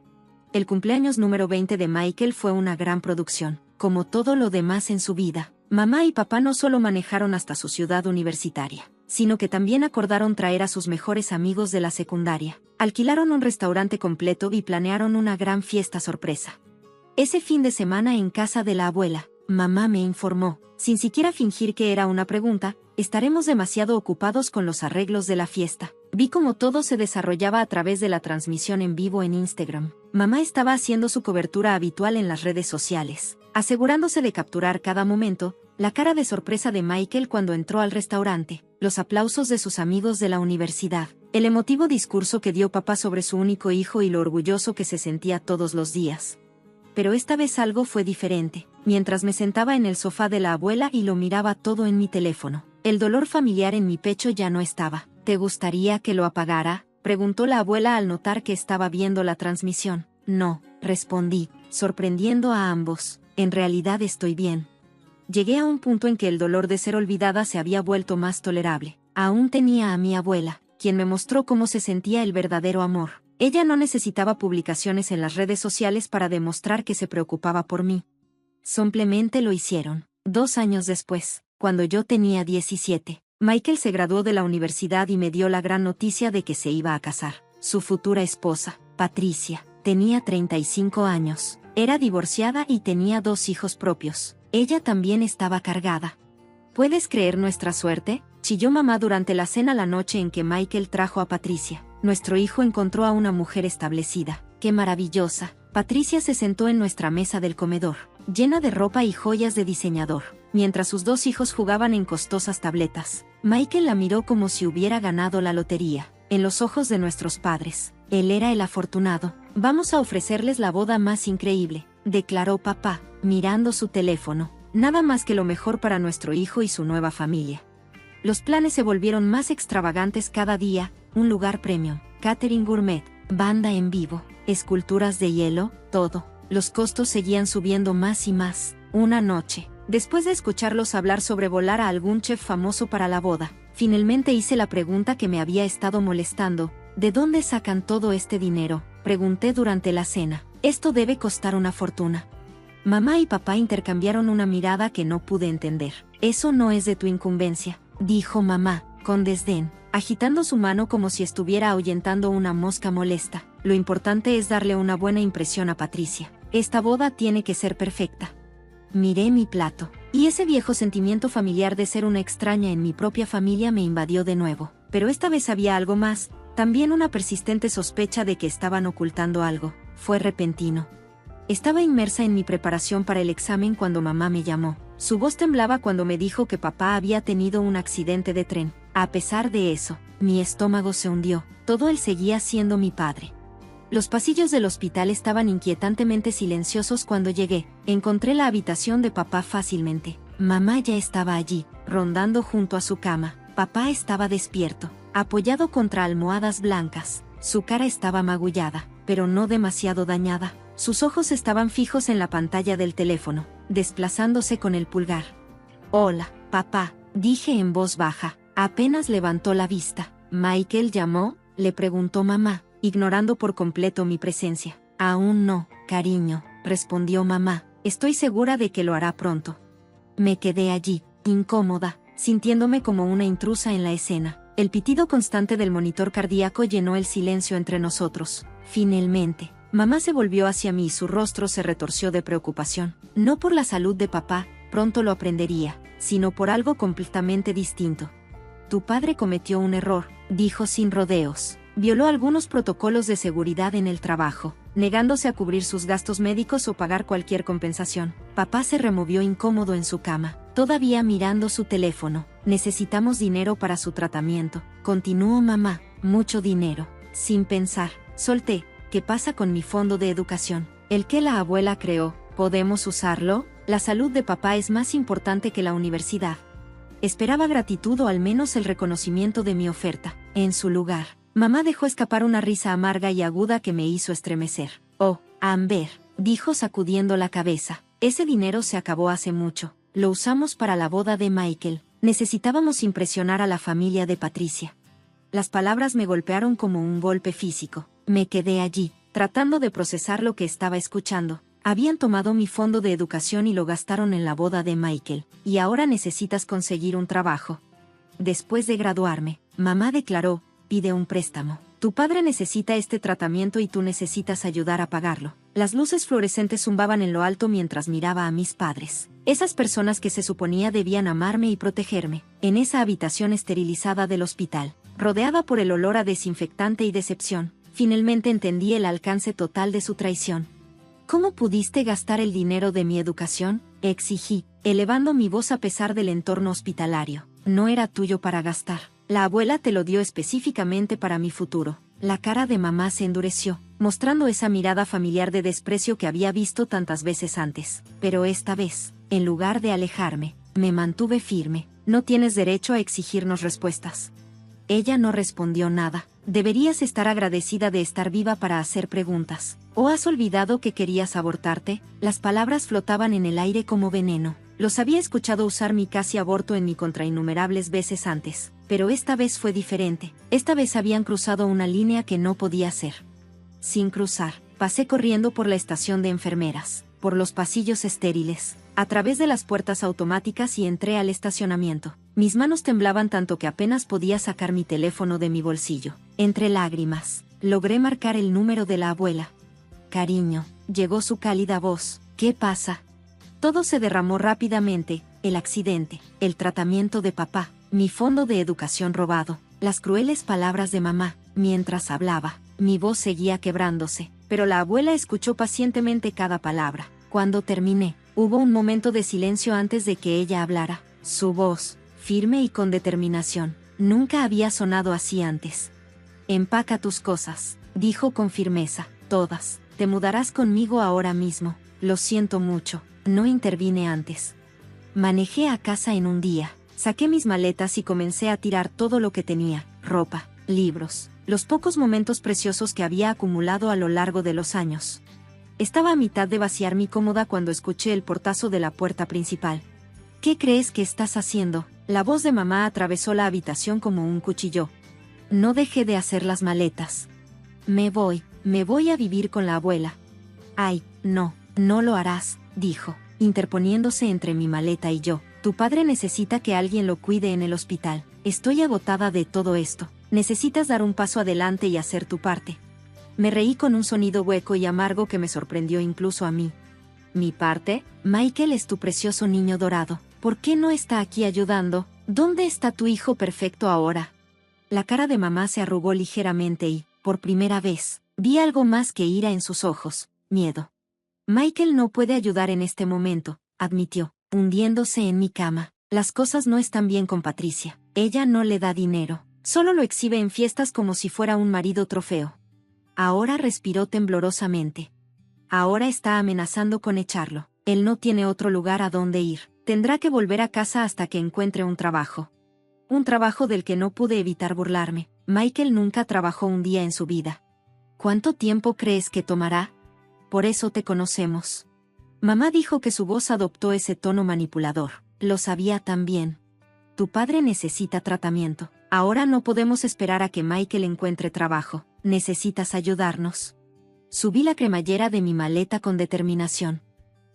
El cumpleaños número 20 de Michael fue una gran producción, como todo lo demás en su vida. Mamá y papá no solo manejaron hasta su ciudad universitaria, sino que también acordaron traer a sus mejores amigos de la secundaria. Alquilaron un restaurante completo y planearon una gran fiesta sorpresa. Ese fin de semana en casa de la abuela, mamá me informó, sin siquiera fingir que era una pregunta: estaremos demasiado ocupados con los arreglos de la fiesta. Vi cómo todo se desarrollaba a través de la transmisión en vivo en Instagram. Mamá estaba haciendo su cobertura habitual en las redes sociales, asegurándose de capturar cada momento, la cara de sorpresa de Michael cuando entró al restaurante, los aplausos de sus amigos de la universidad, el emotivo discurso que dio papá sobre su único hijo y lo orgulloso que se sentía todos los días. Pero esta vez algo fue diferente. Mientras me sentaba en el sofá de la abuela y lo miraba todo en mi teléfono, el dolor familiar en mi pecho ya no estaba. ¿Te gustaría que lo apagara?, preguntó la abuela al notar que estaba viendo la transmisión. No, respondí, sorprendiendo a ambos. En realidad estoy bien. Llegué a un punto en que el dolor de ser olvidada se había vuelto más tolerable. Aún tenía a mi abuela, quien me mostró cómo se sentía el verdadero amor. Ella no necesitaba publicaciones en las redes sociales para demostrar que se preocupaba por mí. Simplemente lo hicieron. 2 años después, cuando yo tenía 17, Michael se graduó de la universidad y me dio la gran noticia de que se iba a casar. Su futura esposa, Patricia, tenía 35 años. Era divorciada y tenía 2 hijos propios. Ella también estaba cargada. ¿Puedes creer nuestra suerte?, chilló mamá durante la cena la noche en que Michael trajo a Patricia. Nuestro hijo encontró a una mujer establecida. ¡Qué maravillosa! Patricia se sentó en nuestra mesa del comedor, llena de ropa y joyas de diseñador, mientras sus 2 hijos jugaban en costosas tabletas. Michael la miró como si hubiera ganado la lotería. En los ojos de nuestros padres, él era el afortunado. Vamos a ofrecerles la boda más increíble, declaró papá, mirando su teléfono. Nada más que lo mejor para nuestro hijo y su nueva familia. Los planes se volvieron más extravagantes cada día: un lugar premium, catering gourmet, banda en vivo, esculturas de hielo, todo. Los costos seguían subiendo más y más. Una noche, después de escucharlos hablar sobre volar a algún chef famoso para la boda, finalmente hice la pregunta que me había estado molestando. ¿De dónde sacan todo este dinero?, pregunté durante la cena. Esto debe costar una fortuna. Mamá y papá intercambiaron una mirada que no pude entender. Eso no es de tu incumbencia, dijo mamá, con desdén, agitando su mano como si estuviera ahuyentando una mosca molesta. Lo importante es darle una buena impresión a Patricia. Esta boda tiene que ser perfecta. Miré mi plato, y ese viejo sentimiento familiar de ser una extraña en mi propia familia me invadió de nuevo. Pero esta vez había algo más, también una persistente sospecha de que estaban ocultando algo. Fue repentino. Estaba inmersa en mi preparación para el examen cuando mamá me llamó. Su voz temblaba cuando me dijo que papá había tenido un accidente de tren. A pesar de eso, mi estómago se hundió. Todo él seguía siendo mi padre. Los pasillos del hospital estaban inquietantemente silenciosos cuando llegué. Encontré la habitación de papá fácilmente. Mamá ya estaba allí, rondando junto a su cama. Papá estaba despierto, apoyado contra almohadas blancas. Su cara estaba magullada, pero no demasiado dañada. Sus ojos estaban fijos en la pantalla del teléfono, desplazándose con el pulgar. «Hola, papá», dije en voz baja. Apenas levantó la vista. «¿Michael llamó?», le preguntó mamá, ignorando por completo mi presencia. «Aún no, cariño», respondió mamá. «Estoy segura de que lo hará pronto». Me quedé allí, incómoda, sintiéndome como una intrusa en la escena. El pitido constante del monitor cardíaco llenó el silencio entre nosotros. Finalmente, mamá se volvió hacia mí y su rostro se retorció de preocupación. No por la salud de papá, pronto lo aprendería, sino por algo completamente distinto. «Tu padre cometió un error», dijo sin rodeos. «Violó algunos protocolos de seguridad en el trabajo, negándose a cubrir sus gastos médicos o pagar cualquier compensación». Papá se removió incómodo en su cama, todavía mirando su teléfono. «Necesitamos dinero para su tratamiento», continuó mamá. «Mucho dinero». Sin pensar, solté. «¿Qué pasa con mi fondo de educación? El que la abuela creó, ¿podemos usarlo? La salud de papá es más importante que la universidad». Esperaba gratitud o al menos el reconocimiento de mi oferta. En su lugar, mamá dejó escapar una risa amarga y aguda que me hizo estremecer. «Oh, Amber», dijo sacudiendo la cabeza. «Ese dinero se acabó hace mucho. Lo usamos para la boda de Michael. Necesitábamos impresionar a la familia de Patricia». Las palabras me golpearon como un golpe físico. Me quedé allí, tratando de procesar lo que estaba escuchando. Habían tomado mi fondo de educación y lo gastaron en la boda de Michael, y ahora necesitas conseguir un trabajo. Después de graduarme, mamá declaró, pide un préstamo. Tu padre necesita este tratamiento y tú necesitas ayudar a pagarlo. Las luces fluorescentes zumbaban en lo alto mientras miraba a mis padres. Esas personas que se suponía debían amarme y protegerme, en esa habitación esterilizada del hospital, rodeada por el olor a desinfectante y decepción. Finalmente entendí el alcance total de su traición. «¿Cómo pudiste gastar el dinero de mi educación?», exigí, elevando mi voz a pesar del entorno hospitalario. «No era tuyo para gastar. La abuela te lo dio específicamente para mi futuro». La cara de mamá se endureció, mostrando esa mirada familiar de desprecio que había visto tantas veces antes. Pero esta vez, en lugar de alejarme, me mantuve firme. «No tienes derecho a exigirnos respuestas». Ella no respondió nada. «Deberías estar agradecida de estar viva para hacer preguntas. ¿O has olvidado que querías abortarte?». Las palabras flotaban en el aire como veneno. Los había escuchado usar mi casi aborto en mi contra innumerables veces antes. Pero esta vez fue diferente. Esta vez habían cruzado una línea que no podía hacer. Sin cruzar, pasé corriendo por la estación de enfermeras, por los pasillos estériles, a través de las puertas automáticas y entré al estacionamiento. Mis manos temblaban tanto que apenas podía sacar mi teléfono de mi bolsillo. Entre lágrimas, logré marcar el número de la abuela. Cariño, llegó su cálida voz. ¿Qué pasa? Todo se derramó rápidamente: el accidente, el tratamiento de papá, mi fondo de educación robado, las crueles palabras de mamá. Mientras hablaba, mi voz seguía quebrándose, pero la abuela escuchó pacientemente cada palabra. Cuando terminé, hubo un momento de silencio antes de que ella hablara. Su voz, firme y con determinación, nunca había sonado así antes. Empaca tus cosas, dijo con firmeza, todas. Te mudarás conmigo ahora mismo. Lo siento mucho, no intervine antes. Manejé a casa en un día, saqué mis maletas y comencé a tirar todo lo que tenía: ropa, libros, los pocos momentos preciosos que había acumulado a lo largo de los años. Estaba a mitad de vaciar mi cómoda cuando escuché el portazo de la puerta principal. ¿Qué crees que estás haciendo? La voz de mamá atravesó la habitación como un cuchillo. No dejé de hacer las maletas. Me voy a vivir con la abuela. Ay, no, no lo harás, dijo, interponiéndose entre mi maleta y yo. Tu padre necesita que alguien lo cuide en el hospital. Estoy agotada de todo esto. Necesitas dar un paso adelante y hacer tu parte. Me reí con un sonido hueco y amargo que me sorprendió incluso a mí. ¿Mi parte? Michael es tu precioso niño dorado. ¿Por qué no está aquí ayudando? ¿Dónde está tu hijo perfecto ahora? La cara de mamá se arrugó ligeramente y, por primera vez, vi algo más que ira en sus ojos: miedo. Michael no puede ayudar en este momento, admitió, hundiéndose en mi cama. Las cosas no están bien con Patricia. Ella no le da dinero. Solo lo exhibe en fiestas como si fuera un marido trofeo. Ahora respiró temblorosamente. Ahora está amenazando con echarlo. Él no tiene otro lugar a donde ir. Tendrá que volver a casa hasta que encuentre un trabajo. Un trabajo del que no pude evitar burlarme. Michael nunca trabajó un día en su vida. ¿Cuánto tiempo crees que tomará? Por eso te conocemos. Mamá dijo que su voz adoptó ese tono manipulador. Lo sabía también. Tu padre necesita tratamiento. Ahora no podemos esperar a que Michael encuentre trabajo. Necesitas ayudarnos. Subí la cremallera de mi maleta con determinación.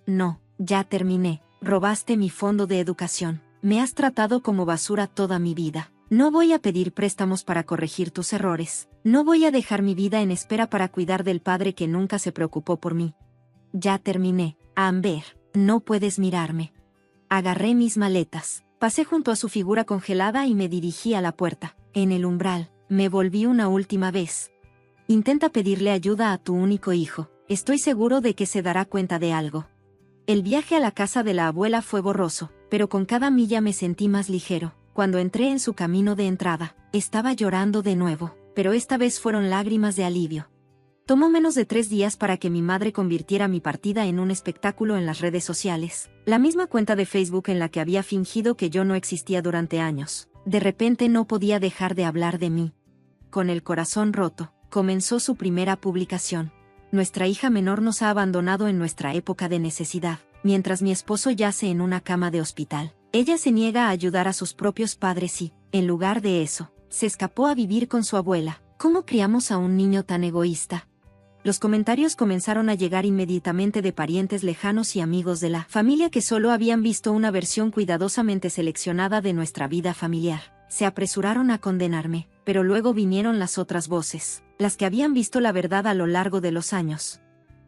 No, ya terminé. Robaste mi fondo de educación. Me has tratado como basura toda mi vida. No voy a pedir préstamos para corregir tus errores. No voy a dejar mi vida en espera para cuidar del padre que nunca se preocupó por mí. Ya terminé. Amber, no puedes mirarme. Agarré mis maletas, pasé junto a su figura congelada y me dirigí a la puerta. En el umbral, me volví una última vez. Intenta pedirle ayuda a tu único hijo. Estoy seguro de que se dará cuenta de algo. El viaje a la casa de la abuela fue borroso, pero con cada milla me sentí más ligero. Cuando entré en su camino de entrada, estaba llorando de nuevo, pero esta vez fueron lágrimas de alivio. Tomó menos de 3 días para que mi madre convirtiera mi partida en un espectáculo en las redes sociales, la misma cuenta de Facebook en la que había fingido que yo no existía durante años. De repente no podía dejar de hablar de mí. Con el corazón roto, comenzó su primera publicación. Nuestra hija menor nos ha abandonado en nuestra época de necesidad, mientras mi esposo yace en una cama de hospital. Ella se niega a ayudar a sus propios padres y, en lugar de eso, se escapó a vivir con su abuela. ¿Cómo criamos a un niño tan egoísta? Los comentarios comenzaron a llegar inmediatamente de parientes lejanos y amigos de la familia que solo habían visto una versión cuidadosamente seleccionada de nuestra vida familiar. Se apresuraron a condenarme, pero luego vinieron las otras voces, las que habían visto la verdad a lo largo de los años.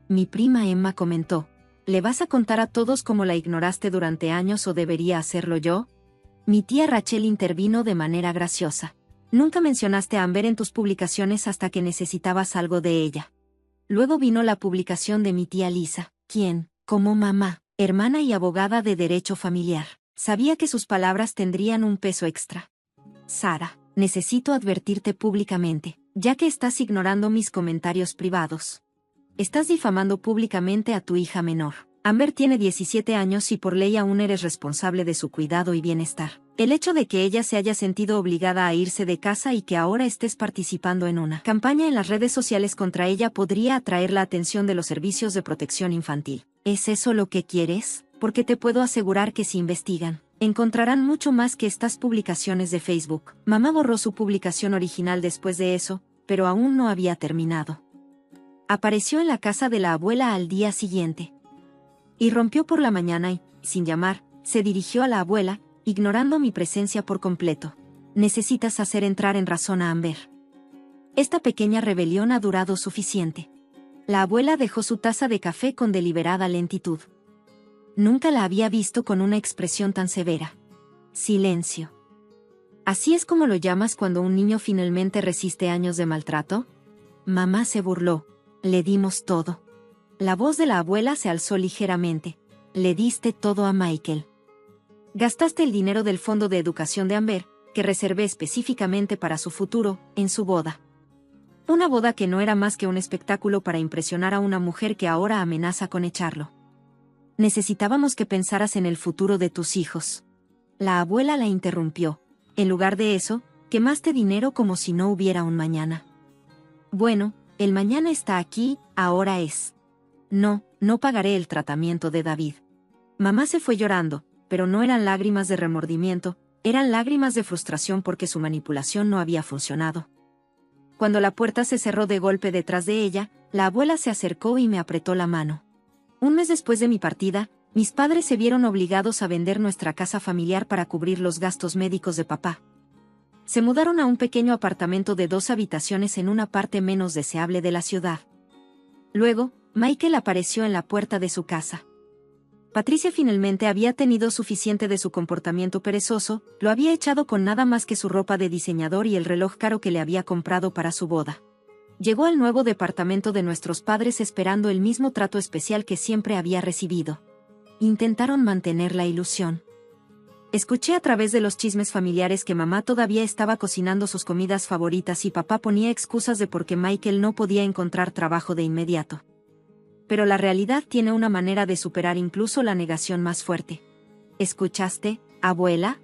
Mi prima Emma comentó: ¿le vas a contar a todos cómo la ignoraste durante años o debería hacerlo yo? Mi tía Rachel intervino de manera graciosa. Nunca mencionaste a Amber en tus publicaciones hasta que necesitabas algo de ella. Luego vino la publicación de mi tía Lisa, quien, como mamá, hermana y abogada de derecho familiar, sabía que sus palabras tendrían un peso extra. Sara, necesito advertirte públicamente, ya que estás ignorando mis comentarios privados. Estás difamando públicamente a tu hija menor. Amber tiene 17 años y por ley aún eres responsable de su cuidado y bienestar. El hecho de que ella se haya sentido obligada a irse de casa y que ahora estés participando en una campaña en las redes sociales contra ella podría atraer la atención de los servicios de protección infantil. ¿Es eso lo que quieres? Porque te puedo asegurar que si investigan, encontrarán mucho más que estas publicaciones de Facebook. Mamá borró su publicación original después de eso, pero aún no había terminado. Apareció en la casa de la abuela al día siguiente. Irrumpió por la mañana y, sin llamar, se dirigió a la abuela, ignorando mi presencia por completo. Necesitas hacer entrar en razón a Amber. Esta pequeña rebelión ha durado suficiente. La abuela dejó su taza de café con deliberada lentitud. Nunca la había visto con una expresión tan severa. Silencio. ¿Así es como lo llamas cuando un niño finalmente resiste años de maltrato? Mamá se burló. Le dimos todo. La voz de la abuela se alzó ligeramente. Le diste todo a Michael. Gastaste el dinero del fondo de educación de Amber, que reservé específicamente para su futuro, en su boda. Una boda que no era más que un espectáculo para impresionar a una mujer que ahora amenaza con echarlo. Necesitábamos que pensaras en el futuro de tus hijos. La abuela la interrumpió. En lugar de eso, quemaste dinero como si no hubiera un mañana. Bueno, el mañana está aquí, ahora es. No pagaré el tratamiento de David. Mamá se fue llorando, pero no eran lágrimas de remordimiento, eran lágrimas de frustración porque su manipulación no había funcionado. Cuando la puerta se cerró de golpe detrás de ella, la abuela se acercó y me apretó la mano. Un mes después de mi partida, mis padres se vieron obligados a vender nuestra casa familiar para cubrir los gastos médicos de papá. Se mudaron a un pequeño apartamento de 2 habitaciones en una parte menos deseable de la ciudad. Luego, Michael apareció en la puerta de su casa. Patricia finalmente había tenido suficiente de su comportamiento perezoso, lo había echado con nada más que su ropa de diseñador y el reloj caro que le había comprado para su boda. Llegó al nuevo departamento de nuestros padres esperando el mismo trato especial que siempre había recibido. Intentaron mantener la ilusión. Escuché a través de los chismes familiares que mamá todavía estaba cocinando sus comidas favoritas y papá ponía excusas de por qué Michael no podía encontrar trabajo de inmediato. Pero la realidad tiene una manera de superar incluso la negación más fuerte. ¿Escuchaste, abuela?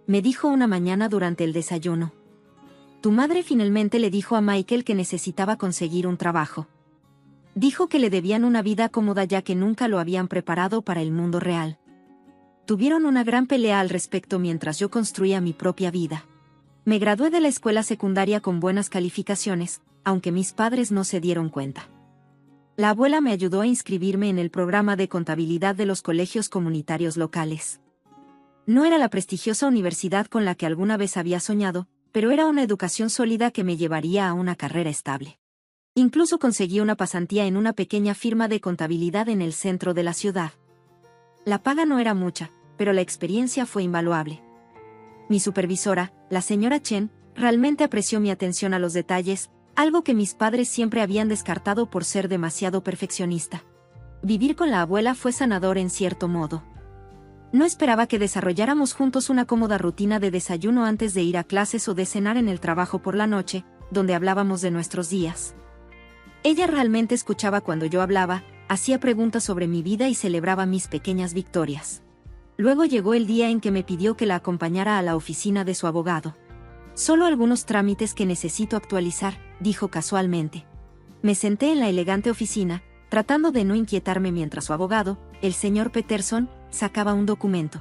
Me dijo una mañana durante el desayuno. Tu madre finalmente le dijo a Michael que necesitaba conseguir un trabajo. Dijo que le debían una vida cómoda ya que nunca lo habían preparado para el mundo real. Tuvieron una gran pelea al respecto mientras yo construía mi propia vida. Me gradué de la escuela secundaria con buenas calificaciones, aunque mis padres no se dieron cuenta. La abuela me ayudó a inscribirme en el programa de contabilidad de los colegios comunitarios locales. No era la prestigiosa universidad con la que alguna vez había soñado, pero era una educación sólida que me llevaría a una carrera estable. Incluso conseguí una pasantía en una pequeña firma de contabilidad en el centro de la ciudad. La paga no era mucha, pero la experiencia fue invaluable. Mi supervisora, la señora Chen, realmente apreció mi atención a los detalles, algo que mis padres siempre habían descartado por ser demasiado perfeccionista. Vivir con la abuela fue sanador en cierto modo. No esperaba que desarrolláramos juntos una cómoda rutina de desayuno antes de ir a clases o de cenar en el trabajo por la noche, donde hablábamos de nuestros días. Ella realmente escuchaba cuando yo hablaba, hacía preguntas sobre mi vida y celebraba mis pequeñas victorias. Luego llegó el día en que me pidió que la acompañara a la oficina de su abogado. Solo algunos trámites que necesito actualizar, dijo casualmente. Me senté en la elegante oficina, tratando de no inquietarme mientras su abogado, el señor Peterson, sacaba un documento.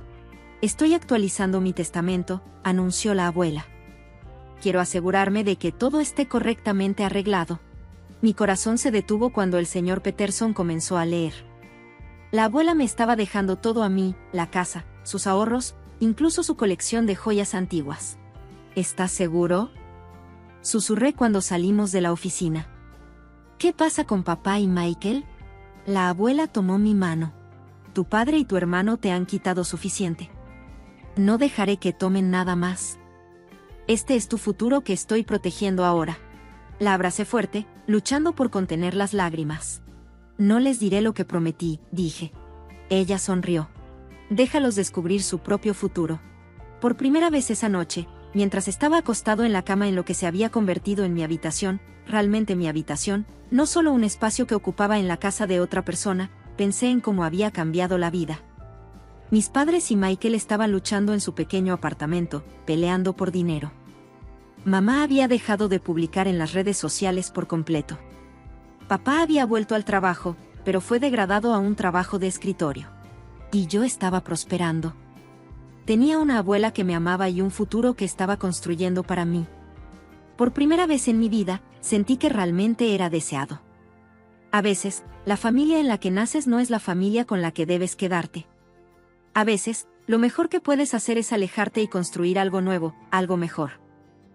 Estoy actualizando mi testamento, anunció la abuela. Quiero asegurarme de que todo esté correctamente arreglado. Mi corazón se detuvo cuando el señor Peterson comenzó a leer. La abuela me estaba dejando todo a mí, la casa, sus ahorros, incluso su colección de joyas antiguas. ¿Estás seguro? Susurré cuando salimos de la oficina. ¿Qué pasa con papá y Michael? La abuela tomó mi mano. Tu padre y tu hermano te han quitado suficiente. No dejaré que tomen nada más. Este es tu futuro que estoy protegiendo ahora. La abracé fuerte, luchando por contener las lágrimas. No les diré lo que prometí, dije. Ella sonrió. Déjalos descubrir su propio futuro. Por primera vez esa noche, mientras estaba acostado en la cama en lo que se había convertido en mi habitación, realmente mi habitación, no solo un espacio que ocupaba en la casa de otra persona, pensé en cómo había cambiado la vida. Mis padres y Michael estaban luchando en su pequeño apartamento, peleando por dinero. Mamá había dejado de publicar en las redes sociales por completo. Papá había vuelto al trabajo, pero fue degradado a un trabajo de escritorio. Y yo estaba prosperando. Tenía una abuela que me amaba y un futuro que estaba construyendo para mí. Por primera vez en mi vida, sentí que realmente era deseado. A veces, la familia en la que naces no es la familia con la que debes quedarte. A veces, Lo mejor que puedes hacer es alejarte y construir algo nuevo, algo mejor.